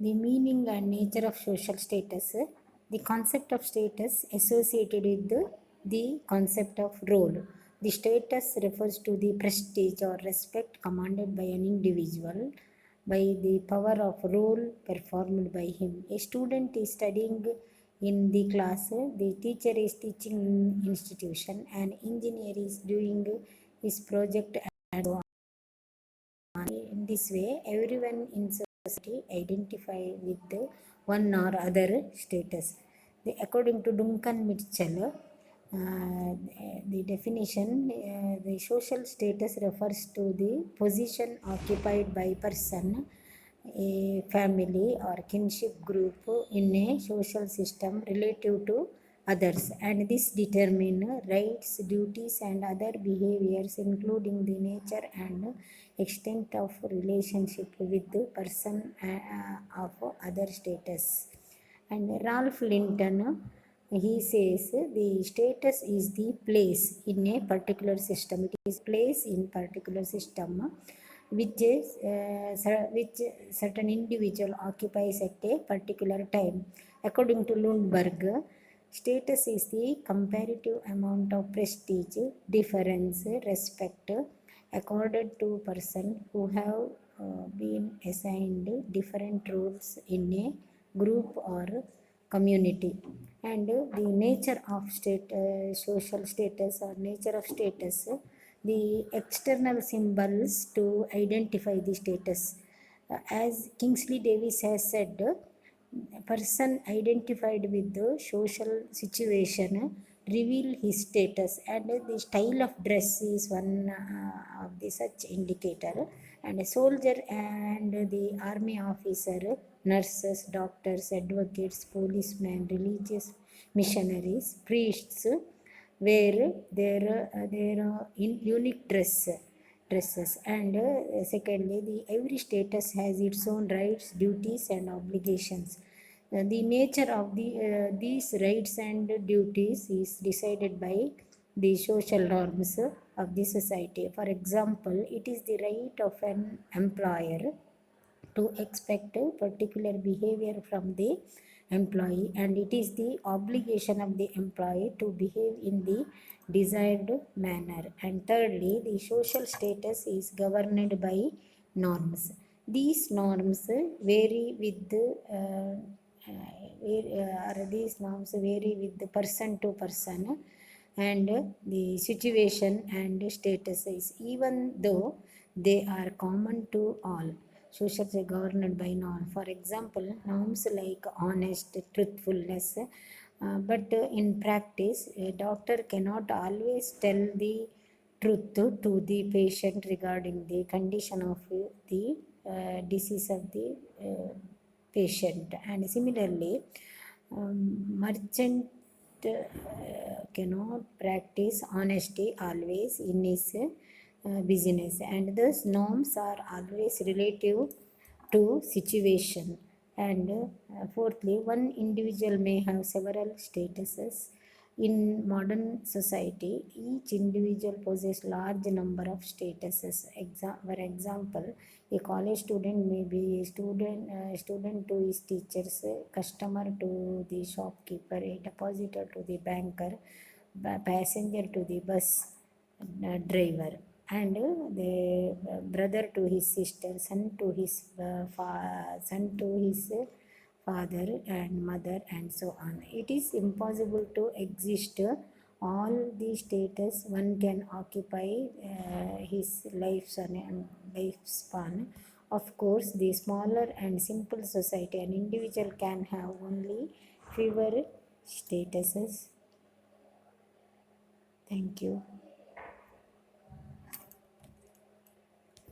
The meaning and nature of social status. The concept of status associated with the concept of role. The status refers to the prestige or respect commanded by an individual by the power of role performed by him. A student is studying in the class, the teacher is teaching in institution, an engineer is doing his project, and so on. In this way, everyone in society identify with the one or other status. According to Duncan Mitchell, the definition, the social status refers to the position occupied by person, a family or kinship group in a social system relative to others, and this determine rights, duties, and other behaviors, including the nature and extent of relationship with the person of other status. And Ralph Linton, he says the status is the place in a particular system. It is place in particular system which certain individual occupies at a particular time. According to Lundberg, status is the comparative amount of prestige, difference, respect accorded to person who have been assigned different roles in a group or community. And the nature of social status or nature of status, the external symbols to identify the status. As Kingsley Davis has said, a person identified with the social situation reveal his status, and the style of dress is one of the such indicator. And a soldier and the army officer, nurses, doctors, advocates, policemen, religious missionaries, priests wear their unique dresses. And secondly, the every status has its own rights, duties, and obligations. The nature of these rights and duties is decided by the social norms of the society. For example, it is the right of an employer to expect a particular behavior from the employee, and it is the obligation of the employee to behave in the desired manner. And thirdly, the social status is governed by norms. These norms vary with the these norms vary with the person to person and the situation and statuses, even though they are common to all. Socials are governed by norms. For example, norms like honest, truthfulness. But in practice, a doctor cannot always tell the truth to the patient regarding the condition of the disease of the patient. And similarly, merchant cannot practice honesty always in his business, and thus norms are always relative to situation. And fourthly, one individual may have several statuses. In modern society, each individual possesses large number of statuses. For example, a college student may be a student to his teachers, a customer to the shopkeeper, a depositor to the banker, passenger to the bus driver, and the brother to his sister, son to his father and mother, and so on. It is impossible to exist all the status one can occupy his lifespan. Of course, the smaller and simple society, an individual can have only fewer statuses. Thank you.